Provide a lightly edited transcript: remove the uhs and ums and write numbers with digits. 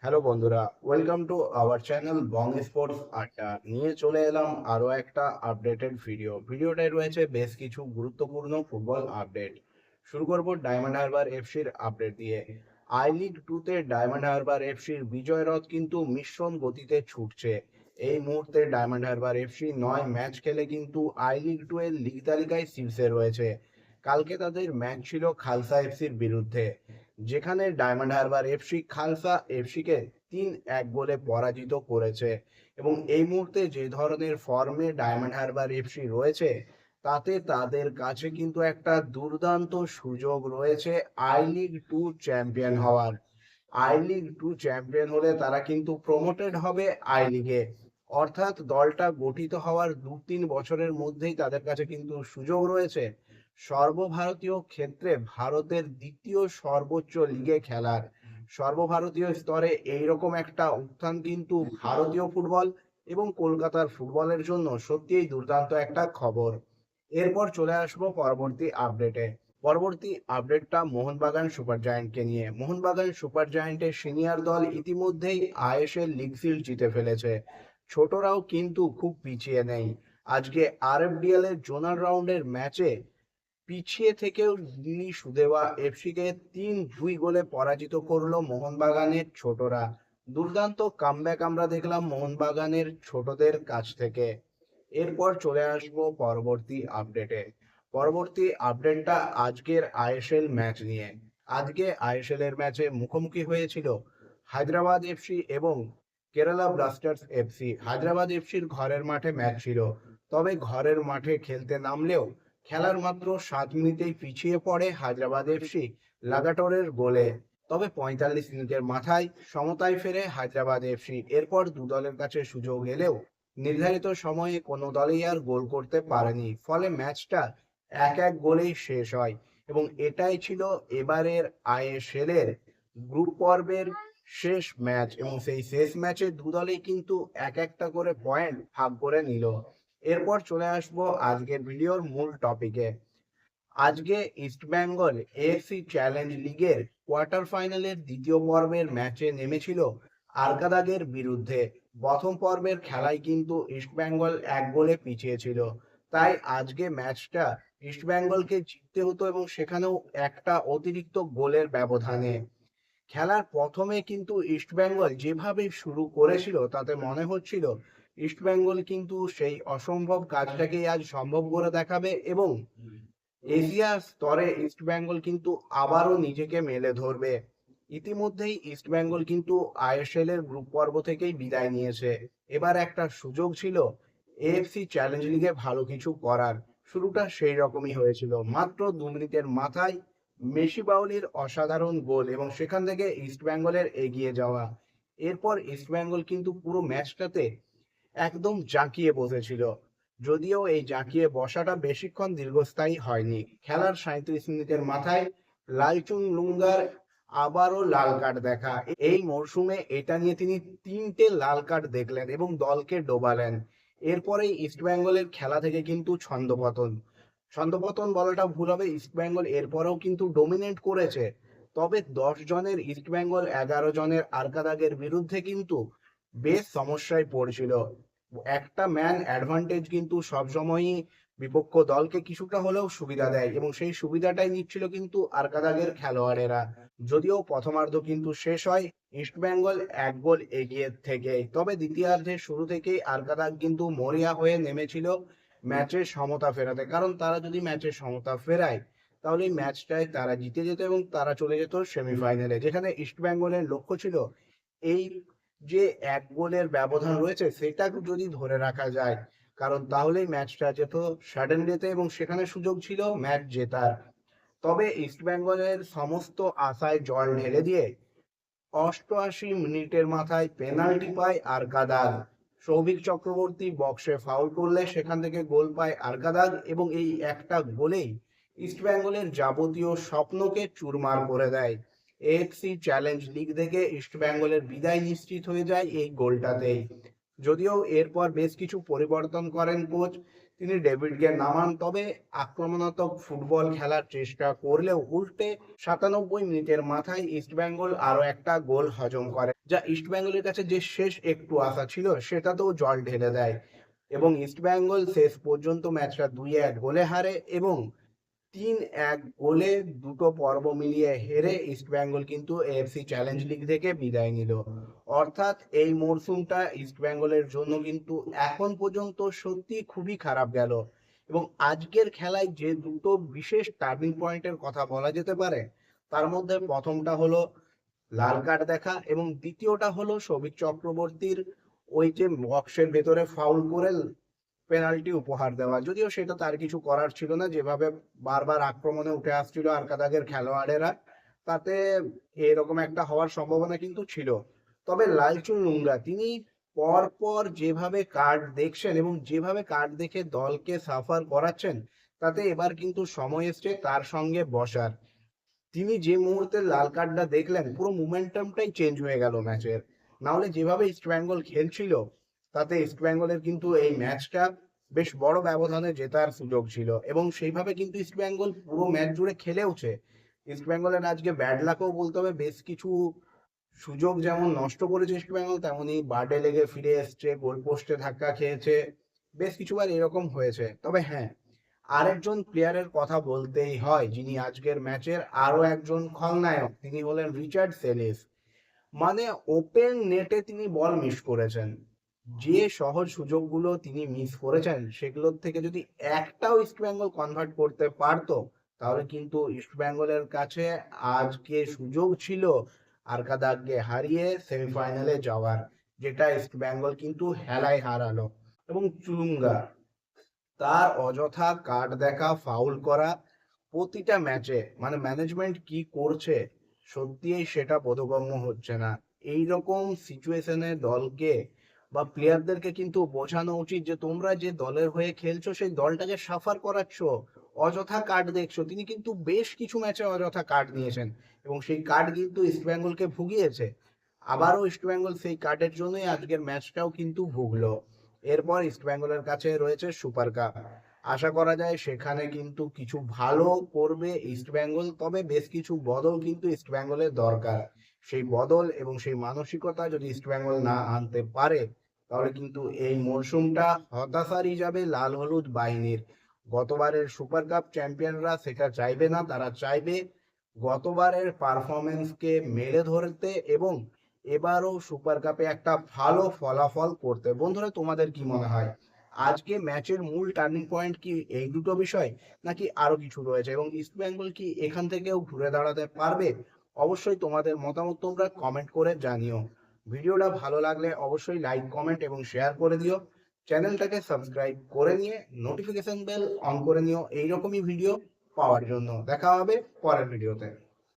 Hello বন্ধুরা, welcome to our channel Bong sports আড্ডা। নিয়ে চলে এলাম আরো একটা আপডেটেড ভিডিওটায় রয়েছে বেশ কিছু গুরুত্বপূর্ণ ফুটবল আপডেট। শুরু করব ডায়মন্ড হারবার এফসির আপডেট দিয়ে। আই লিগ 2-তে ডায়মন্ড হারবার এফসির বিজয় রথ কিন্তু মিশ্রণ গতিতে ছুটছে। এই মুহূর্তে ডায়মন্ড হারবার এফসি 9 ম্যাচ খেলে কিন্তু আই লিগ 2 এর লিগ তালিকায় শীর্ষে রয়েছে। কালকে তাদের ম্যাচ ছিল খালসা এফসির বিরুদ্ধে, যেখানে ডায়মন্ড হারবার এফসি খালসা এফসিকে 3-1 গোলে পরাজিত করেছে। এবং এই মুহূর্তে যে ধরনের ফর্মে ডায়মন্ড হারবার এফসি রয়েছে, তাতে তাদের কাছে কিন্তু একটা দুর্দান্ত সুযোগ রয়েছে আই লিগ 2 চ্যাম্পিয়ন হওয়ার। আই লিগ 2 চ্যাম্পিয়ন হলে তারা কিন্তু প্রমোটেড হবে আই লিগে। অর্থাৎ দলটা গঠিত হওয়ার 2-3 বছরের মধ্যেই তাদের কাছে কিন্তু সুযোগ রয়েছে সর্বভারতীয় ক্ষেত্রে ভারতের দ্বিতীয় সর্বোচ্চ লিগে খেলার। সর্বভারতীয় স্তরে এইরকম একটা উত্থান কিন্তু ভারতীয় ফুটবল এবং কলকাতার ফুটবলের জন্য সত্যিই দুর্দান্ত একটা খবর। এরপর চলে আসবো পরবর্তী আপডেটটা মোহনবাগান সুপার জায়ান্টকে নিয়ে। মোহনবাগান সুপার জায়ান্টের সিনিয়র দল ইতিমধ্যেই আইএসএল লিগ শিল্ড জিতে ফেলেছে। ছোটরাও কিন্তু খুব পিছিয়ে নেই। আজকে আরএফডিএল এর জোনাল রাউন্ডের ম্যাচে পিছিয়ে থেকেও দিল্লি সুদেবা এফসিকে 3-2 গোলে পরাজিত করলো মোহনবাগানের ছোটরা। দুর্দান্ত কামব্যাক আমরা দেখলাম মোহনবাগানের ছোটদের কাছ থেকে। এরপর চলে আসবো পরবর্তী আপডেটটা আজকের আইএসএল ম্যাচ নিয়ে। আজকে আইএসএল এর ম্যাচে মুখোমুখি হয়েছিল হায়দ্রাবাদ এফসি এবং কেরালা ব্লাস্টার্স এফসি। হায়দ্রাবাদ এফসির ঘরের মাঠে ম্যাচ ছিল, তবে ঘরের মাঠে খেলতে নামলেও খেলার মাত্র 7 মিনিটেই পিছিয়ে পড়ে হায়দ্রাবাদ এফসি লাগাটরের গোলে। তবে 45 মিনিটের মাথায় সমতায় ফেরে হায়দ্রাবাদ এফসি। এরপর দু দলের কাছে সুযোগ এলেও নির্ধারিত সময়ে কোনো দলই আর গোল করতে পারেনি, ফলে ম্যাচটা 1-1 গোলেই শেষ হয়। এবং এটাই ছিল এবারের আইএসএল এর গ্রুপ পর্বের শেষ ম্যাচ, এবং সেই শেষ ম্যাচে দু দলেই কিন্তু এক একটা করে পয়েন্ট ভাগ করে নিল। এরপর চলে আসবো আজকের ভিডিওর মূল টপিকে। আজকে ইস্টবেঙ্গল এএফসি চ্যালেঞ্জ লিগের কোয়ার্টার ফাইনালের দ্বিতীয় পর্বের ম্যাচে নেমেছিল আরকাদাগের বিরুদ্ধে। প্রথম পর্বের খেলায় কিন্তু ইস্টবেঙ্গল 1 গোলে পিছিয়ে ছিল, তাই আজকে ম্যাচটা ইস্টবেঙ্গলকে জিততে হতো, এবং সেখানেও একটা অতিরিক্ত গোলের ব্যবধানে। খেলার প্রথমে কিন্তু ইস্টবেঙ্গল যেভাবে শুরু করেছিল তাতে মনে হচ্ছিল ইস্টবেঙ্গল কিন্তু সেই অসম্ভব কাজটাকেই আজ সম্ভব করে দেখাবে, এবং এশিয়া স্তরে ইস্টবেঙ্গল কিন্তু আবারও নিজেকে মেলে ধরবে। ইতিমধ্যেই ইস্টবেঙ্গল কিন্তু আইএসএল এর গ্রুপ পর্ব থেকেই বিদায় নিয়েছে। এবার একটা সুযোগ ছিল এএফসি চ্যালেঞ্জ লিগে ভালো কিছু করার। শুরুটা সেই রকমই হয়েছিল, মাত্র 2 মিনিটের মাথায় মেসি বাউলির অসাধারণ গোল, এবং সেখান থেকে ইস্টবেঙ্গলের এগিয়ে যাওয়া। এরপর ইস্টবেঙ্গল কিন্তু পুরো ম্যাচটাতে একদম জাঁকিয়ে বসেছিল, যদিও এই জাঁকিয়ে বসাটা বেশিক্ষণ দীর্ঘস্থায়ী হয়নি। খেলার 37 মিনিটের মাথায় লালচুং লুঙ্গার আবারও লাল কার্ড দেখা। এই মরশুমে এটা নিয়ে তিনি 3টে লাল কার্ড দেখলেন এবং দলকে ডোবালেন। এরপরেই ইস্টবেঙ্গলের খেলা থেকে কিন্তু ছন্দপতন বলাটা ভুল হবে, ইস্টবেঙ্গল এরপরেও কিন্তু ডোমিনেট করেছে। তবে 10 জনের ইস্টবেঙ্গল 11 জনের আরকাদাগের বিরুদ্ধে কিন্তু বেশ সমস্যায় পড়েছিল। একটা ম্যান অ্যাডভান্টেজ কিন্তু সবসময়ই বিপক্ষ দলকে কিছুটা হলেও সুবিধা দেয়, এবং সেই সুবিধাটাই নিচ্ছিল কিন্তু আরকাদাগের খেলোয়াড়েরা। যদিও প্রথমার্ধ কিন্তু শেষ হয় ইস্টবেঙ্গল 1 গোল এগিয়ে থেকে, তবে দ্বিতীয়ার্ধের শুরু থেকেই আরকাদাগ কিন্তু মরিয়া হয়ে নেমেছিল ম্যাচের সমতা ফেরাতে। কারণ তারা যদি ম্যাচের সমতা ফেরায় তাহলে এই ম্যাচটায় তারা জিতে যেত এবং তারা চলে যেত সেমিফাইনালে, যেখানে ইস্টবেঙ্গলের লক্ষ্য ছিল এই যে 1 গোলের ব্যবধান রয়েছে সেটা যদি ধরে রাখা যায়, কারণ তাহলেই ম্যাচটা যেত সাডেন ডেতে এবং সেখানে সুযোগ ছিল ম্যাচ জেতার। তবে ইস্টবেঙ্গলের সমস্ত আশায় জল ঢেলে দিয়ে 88 মিনিটের মাথায় পেনাল্টি পায় আরকাদাগ। সৌভিক চক্রবর্তী বক্সে ফাউল করলে সেখান থেকে গোল পায় আরকাদাগ, এবং এই একটা গোলেই ইস্টবেঙ্গলের যাবতীয় স্বপ্নকে চুরমার করে দেয়। এএফসি চ্যালেঞ্জ লিগ থেকে ইস্টবেঙ্গলের বিদায় নিশ্চিত হয়ে যায় এই গোলটাতেই। যদিও এরপর বেশ কিছু পরিবর্তন করেন কোচ, তিনি ডেভিডকে নামান, তবে আক্রমণাত্মক ফুটবল খেলার চেষ্টা করলেও উল্টে ৯৭ মিনিটের মাথায় ইস্টবেঙ্গল আরও একটা গোল হজম করে, যা ইস্টবেঙ্গলের কাছে যে শেষ একটু আশা ছিল সেটাতেও জল ঢেলে দেয় এবং ইস্টবেঙ্গল শেষ পর্যন্ত ম্যাচটা ২-১ গোলে হারে এবং ৩-১ গোলে দুটো পর্ব মিলিয়ে হেরে ইস্টবেঙ্গল কিন্তু এএফসি চ্যালেঞ্জ লিগ থেকে বিদায় নিল। অর্থাৎ এই মরশুমটা ইস্টবেঙ্গলের জন্য কিন্তু এখন পর্যন্ত সত্যি খুবই খারাপ গেল এবং আজকের খেলায় যে দুটো বিশেষ টার্নিং পয়েন্টের কথা বলা যেতে পারে তার মধ্যে প্রথমটা হলো লাল কার্ড দেখা এবং দ্বিতীয়টা হলো সৌভিক চক্রবর্তীর ওই যে বক্সের ভেতরে ফাউল করে পেনাল্টি উপহার দেওয়া। যদিও সেটা তার কিছু করার ছিল না, যেভাবে বারবার আক্রমণে উঠে আসছিল আরকাদাগের খেলোয়াড়েরা, তাতে এরকম একটা হওয়ার সম্ভাবনা কিন্তু ছিল। তবে লালচুন লুঙ্গা তিনি পর পর যেভাবে কার্ড দেখছেন এবং যেভাবে কার্ড দেখে দলকে সাফার করাচ্ছেন, তাতে এবার কিন্তু সময় এসছে তার সঙ্গে বসার। তিনি যে মুহূর্তে লাল কার্ডটা দেখলেন পুরো মোমেন্টামটাই চেঞ্জ হয়ে গেল ম্যাচের। না হলে যেভাবে ইস্টবেঙ্গল খেলছিল তাতে ইস্টবেঙ্গলের কিন্তু এই ম্যাচটা বেশ বড় ব্যবধানে জেতার সুযোগ ছিল এবং সেইভাবে কিন্তু ইস্টবেঙ্গল পুরো ম্যাচ জুড়ে খেলেওছে। ইস্টবেঙ্গলের আজকে ব্যাড লাকও বলতে হবে, বেশ কিছু সুযোগ যেমন নষ্ট করেছে ইস্টবেঙ্গল, তেমনি বার্ডে লেগে ফিরে এসছে, গোল পোস্টে ধাক্কা খেয়েছে, বেশ কিছুবার এরকম হয়েছে। তবে হ্যাঁ, আরেকজন প্লেয়ারের কথা বলতেই হয় যিনি আজকের ম্যাচের আরো একজন খলনায়ক, তিনি হলেন রিচার্ড সেলিস। মানে ওপেন নেটে তিনি বল মিস করেছেন, যে সহজ সুযোগগুলো তিনি মিস করেছেন সেগুলোর থেকে যদি একটাও ইস্টবেঙ্গল কনভার্ট করতে পারতো তাহলে কিন্তু ইস্টবেঙ্গলের কাছে আজকে সুযোগ ছিল আরকাদাগকে হারিয়ে সেমিফাইনালে যাওয়ার, যেটা ইস্টবেঙ্গল কিন্তু হেলায় হারালো। এবং চুলুঙ্গা তার অযথা কার্ড দেখা, ফাউল করা প্রতিটা ম্যাচে, মানে ম্যানেজমেন্ট কি করছে সত্যিই সেটা বোধগম্য হচ্ছে না। এইরকম সিচুয়েশনে দলকে বা প্লেয়ারদেরকে কিন্তু বোঝানো উচিত যে তোমরা যে দলের হয়ে খেলছো সেই দলটাকে সাফার করাচ্ছ, অযথা কার্ড দেখছো। তিনি কিন্তু বেশ কিছু ম্যাচে অযথা কার্ড নিয়েছেন এবং সেই কার্ড কিন্তু ইস্টবেঙ্গলকে ভুগিয়েছে। আবারও ইস্টবেঙ্গল সেই কার্ডের জন্যই আজকের ম্যাচটাও কিন্তু ভুগলো। এরপর ইস্টবেঙ্গলের কাছে রয়েছে সুপার কাপ, আশা করা যায় সেখানে কিন্তু কিছু ভালো করবে ইস্টবেঙ্গল, তবে বেশ কিছু বদল কিন্তু ইস্টবেঙ্গলের দরকার। সেই বদল এবং সেই মানসিকতা যদি ইস্টবেঙ্গল না আনতে পারে তাহলে কিন্তু এই মরশুমটা হতাশারই যাবে লাল হলুদ বাহিনীর। গতবারের সুপার কাপ চ্যাম্পিয়নরা সেটা চাইবে না, তারা চাইবে গতবারের পারফরমেন্সকে মেলে ধরতে এবং এবারও সুপার কাপে একটা ভালো ফলাফল করতে। বন্ধুরা, তোমাদের কি মনে হয় আজকে ম্যাচের মূল টার্নিং পয়েন্ট কি এই দুটো বিষয় নাকি আরো কিছু রয়েছে এবং ইস্টবেঙ্গল কি এখান থেকেও ঘুরে দাঁড়াতে পারবে? অবশ্যই তোমাদের মতামত তোমরা কমেন্ট করে জানিও। ভিডিওটা ভালো লাগলে অবশ্যই লাইক, কমেন্ট এবং শেয়ার করে দিও। চ্যানেলটাকে সাবস্ক্রাইব করে নিয়ে নোটিফিকেশন বেল অন করে নিও এইরকমই ভিডিও পাওয়ার জন্য। দেখা হবে পরের ভিডিওতে।